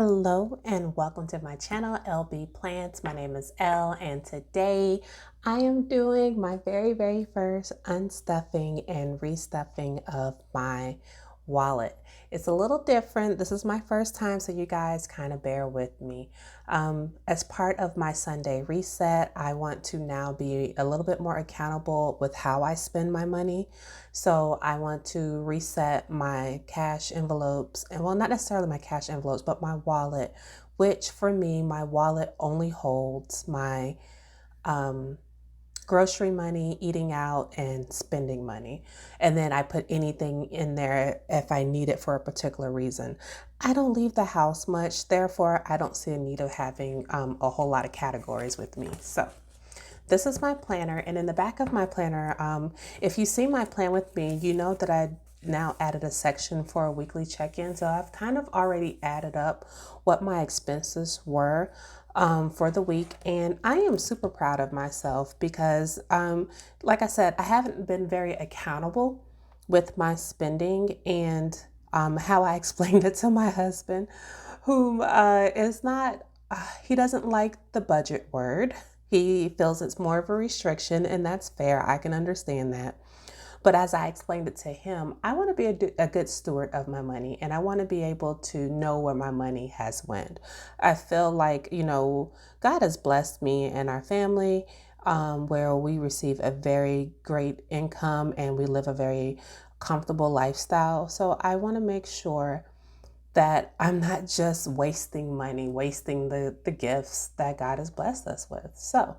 Hello and welcome to my channel, LB Plants. My name is Elle, and today I am doing my very first unstuffing and restuffing of my wallet. It's a little different. This is my first time, so you guys kind of bear with me. As part of my Sunday reset, I want to now be a little bit more accountable with how I spend my money. So I want to reset my cash envelopes, and well, not necessarily my cash envelopes, but my wallet, which for me, my wallet only holds my grocery money, eating out, and spending money. And then I put anything in there if I need it for a particular reason. I don't leave the house much, therefore I don't see a need of having a whole lot of categories with me. So this is my planner, and in the back of my planner, if you see my plan with me, you know that I now added a section for a weekly check-in. So I've kind of already added up what my expenses were for the week, and I am super proud of myself because, like I said, I haven't been very accountable with my spending and how I explained it to my husband, whom is not, he doesn't like the budget word. He feels it's more of a restriction, and that's fair. I can understand that. But as I explained it to him, I want to be a good steward of my money, and I want to be able to know where my money has went. I feel like, God has blessed me and our family where we receive a very great income and we live a very comfortable lifestyle. So I want to make sure that I'm not just wasting money, wasting the gifts that God has blessed us with. So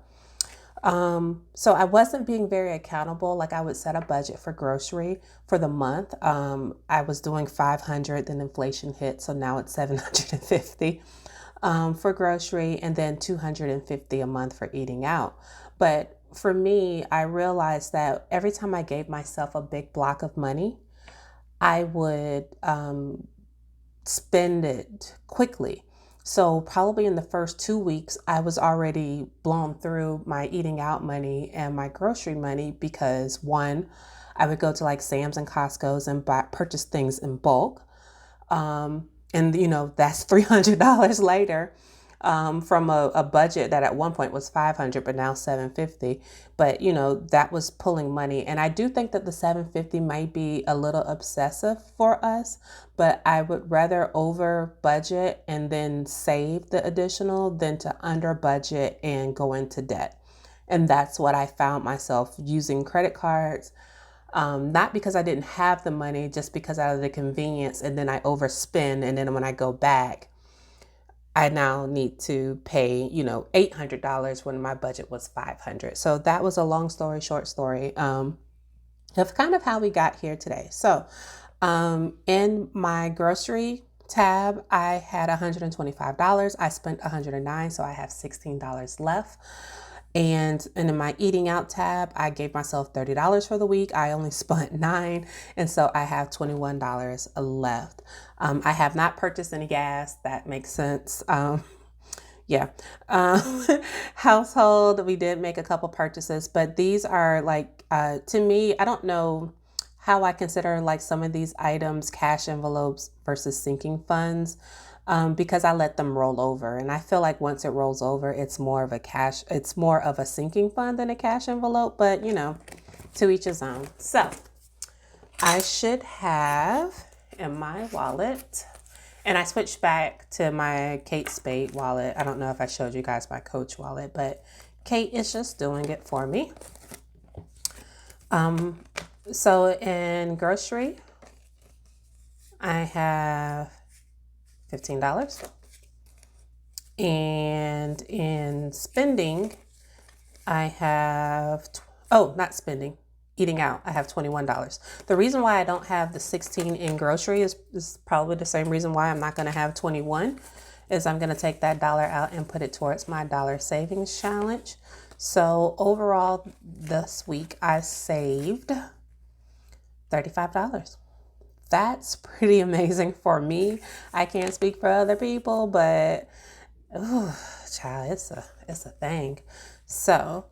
I wasn't being very accountable. Like, I would set a budget for grocery for the month. I was doing 500, then inflation hit, so now it's 750 for grocery, and then 250 a month for eating out. But for me, I realized that every time I gave myself a big block of money, I would spend it quickly. So probably in the first 2 weeks, I was already blown through my eating out money and my grocery money because, one, I would go to like Sam's and Costco's and purchase things in bulk. And that's $300 later, from a budget that at one point was 500, but now 750. But that was pulling money. And I do think that the 750 might be a little obsessive for us, but I would rather over budget and then save the additional than to under budget and go into debt. And that's what I found myself using credit cards. Not because I didn't have the money, just because out of the convenience, and then I overspend, and then when I go back, I now need to pay, $800 when my budget was 500. So that was a long story, short story, of kind of how we got here today. So, in my grocery tab, I had $125. I spent $109, so I have $16 left. And in my eating out tab, I gave myself $30 for the week. I only spent $9, and so I have $21 left. I have not purchased any gas. That makes sense. Yeah. Um, Household, we did make a couple purchases, but these are like, to me, I don't know how I consider like some of these items cash envelopes versus sinking funds, because I let them roll over. And I feel like once it rolls over, it's more of a sinking fund than a cash envelope, but to each his own. So I should have in my wallet, and I switched back to my Kate Spade wallet. I don't know if I showed you guys my Coach wallet, but Kate is just doing it for me. So in grocery, I have $15. And in spending, I have, not spending, eating out, I have $21. The reason why I don't have the 16 in grocery is probably the same reason why I'm not going to have 21, is I'm going to take that dollar out and put it towards my dollar savings challenge. So overall this week I saved $35. That's pretty amazing for me. I can't speak for other people, but child, it's a thing. So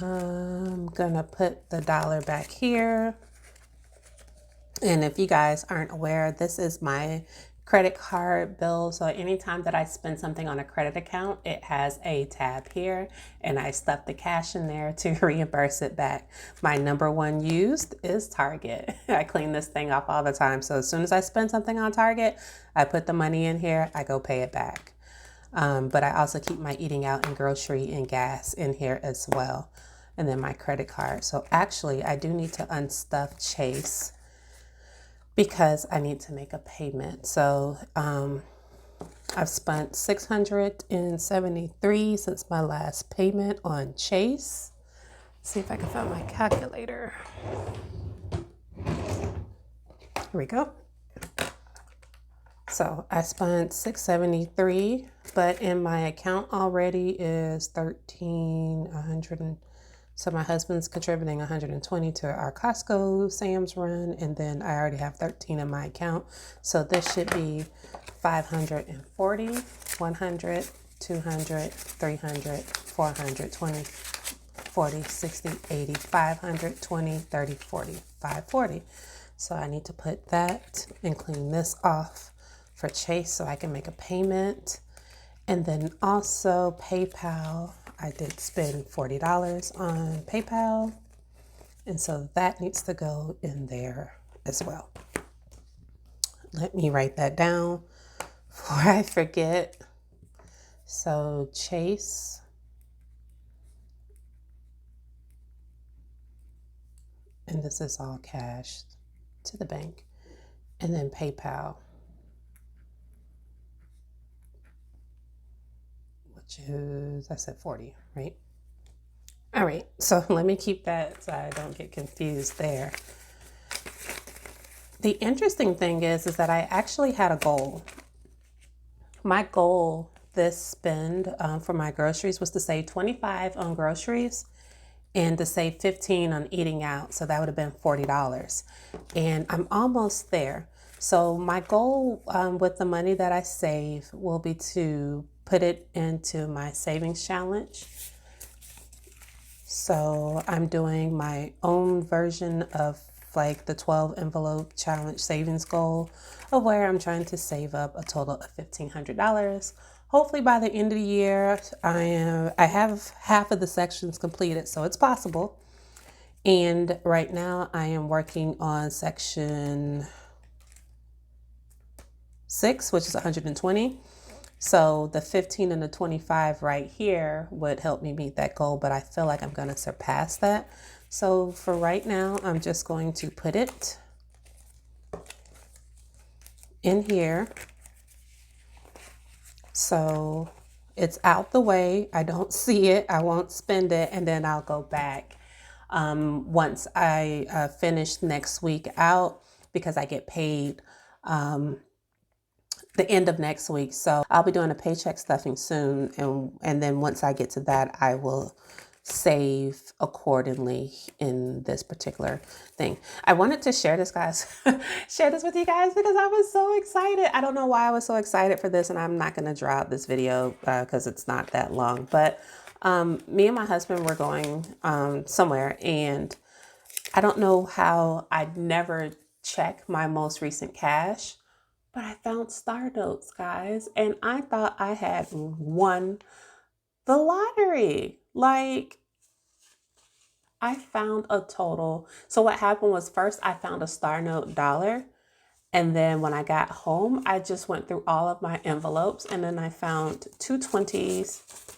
I'm gonna put the dollar back here. And if you guys aren't aware, this is my credit card bill. So anytime that I spend something on a credit account, it has a tab here and I stuff the cash in there to reimburse it back. My number one used is Target. I clean this thing off all the time. So as soon as I spend something on Target, I put the money in here, I go pay it back. But I also keep my eating out and grocery and gas in here as well. And then my credit card. So actually I do need to unstuff Chase because I need to make a payment. So I've spent $673 since my last payment on Chase. Let's see if I can find my calculator. Here we go. So I spent $673, but in my account already is $1,300. So my husband's contributing $120 to our Costco Sam's run, and then I already have $13 in my account. So this should be $540, $100, $200, $300, $400, $20, $40, $60, $80, $500, $20, $30, $40, $540. So I need to put that and clean this off for Chase so I can make a payment. And then also PayPal, I did spend $40 on PayPal. And so that needs to go in there as well. Let me write that down before I forget. So Chase, and this is all cash to the bank, and then PayPal, which is, I said 40, right? All right, so let me keep that so I don't get confused there. The interesting thing is that I actually had a goal. My goal this spend for my groceries was to save $25 on groceries and to save $15 on eating out. So that would have been $40. And I'm almost there. So my goal with the money that I save will be to put it into my savings challenge. So I'm doing my own version of like the 12 envelope challenge savings goal of where I'm trying to save up a total of $1,500. Hopefully by the end of the year, I have half of the sections completed, so it's possible. And right now I am working on section 6, which is 120. So the 15 and the 25 right here would help me meet that goal, but I feel like I'm going to surpass that. So for right now, I'm just going to put it in here. So it's out the way. I don't see it. I won't spend it. And then I'll go back once I finish next week out because I get paid the end of next week. So I'll be doing a paycheck stuffing soon. And then once I get to that, I will save accordingly in this particular thing. I wanted to share this, guys, share this with you guys because I was so excited. I don't know why I was so excited for this, and I'm not going to draw out this video because it's not that long. But me and my husband were going somewhere, and I don't know how I'd never check my most recent cash, but I found Star Notes, guys, and I thought I had won the lottery. Like, I found a total. So what happened was first I found a Star Note dollar. And then when I got home, I just went through all of my envelopes and then I found 2 20s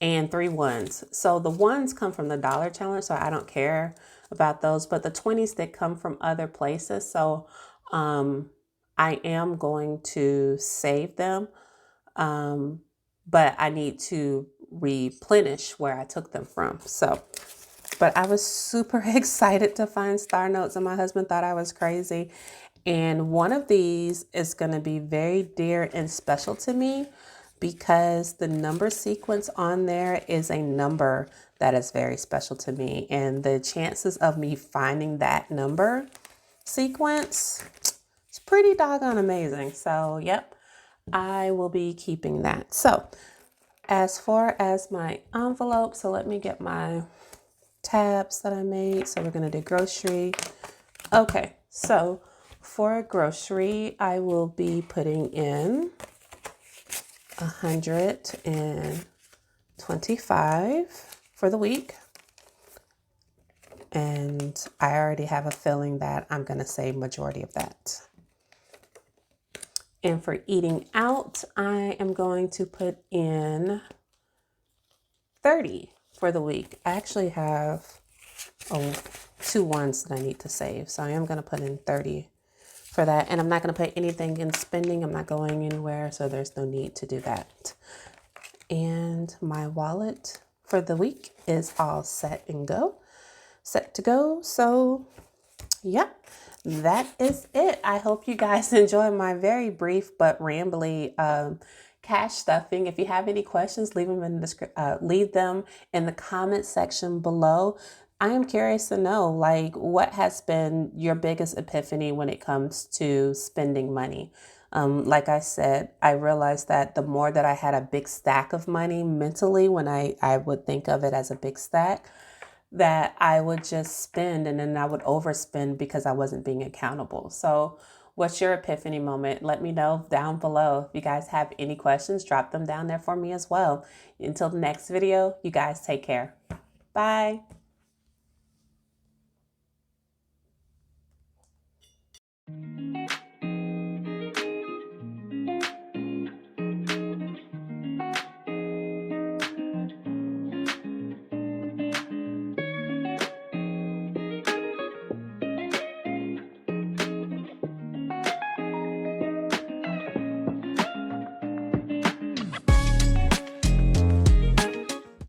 and 3 ones. So the ones come from the dollar challenge, so I don't care about those, but the 20s that come from other places. So I am going to save them, but I need to replenish where I took them from. So, but I was super excited to find Star Notes, and my husband thought I was crazy. And one of these is going to be very dear and special to me because the number sequence on there is a number that is very special to me. And the chances of me finding that number sequence, it's pretty doggone amazing. So, yep, I will be keeping that. So, as far as my envelope, so let me get my tabs that I made. So we're going to do grocery. Okay, so for grocery, I will be putting in 125 for the week. And I already have a feeling that I'm going to save majority of that. And for eating out, I am going to put in 30 for the week. I actually have two ones that I need to save. So I am going to put in 30 for that. And I'm not going to put anything in spending. I'm not going anywhere. So there's no need to do that. And my wallet for the week is all set to go. So yeah, that is it. I hope you guys enjoy my very brief but rambly cash stuffing. If you have any questions, leave them in the comment section below. I am curious to know, like, what has been your biggest epiphany when it comes to spending money? Like I said, I realized that the more that I had a big stack of money mentally, when I would think of it as a big stack, that I would just spend and then I would overspend because I wasn't being accountable. So what's your epiphany moment? Let me know down below. If you guys have any questions, drop them down there for me as well. Until the next video, you guys take care. Bye.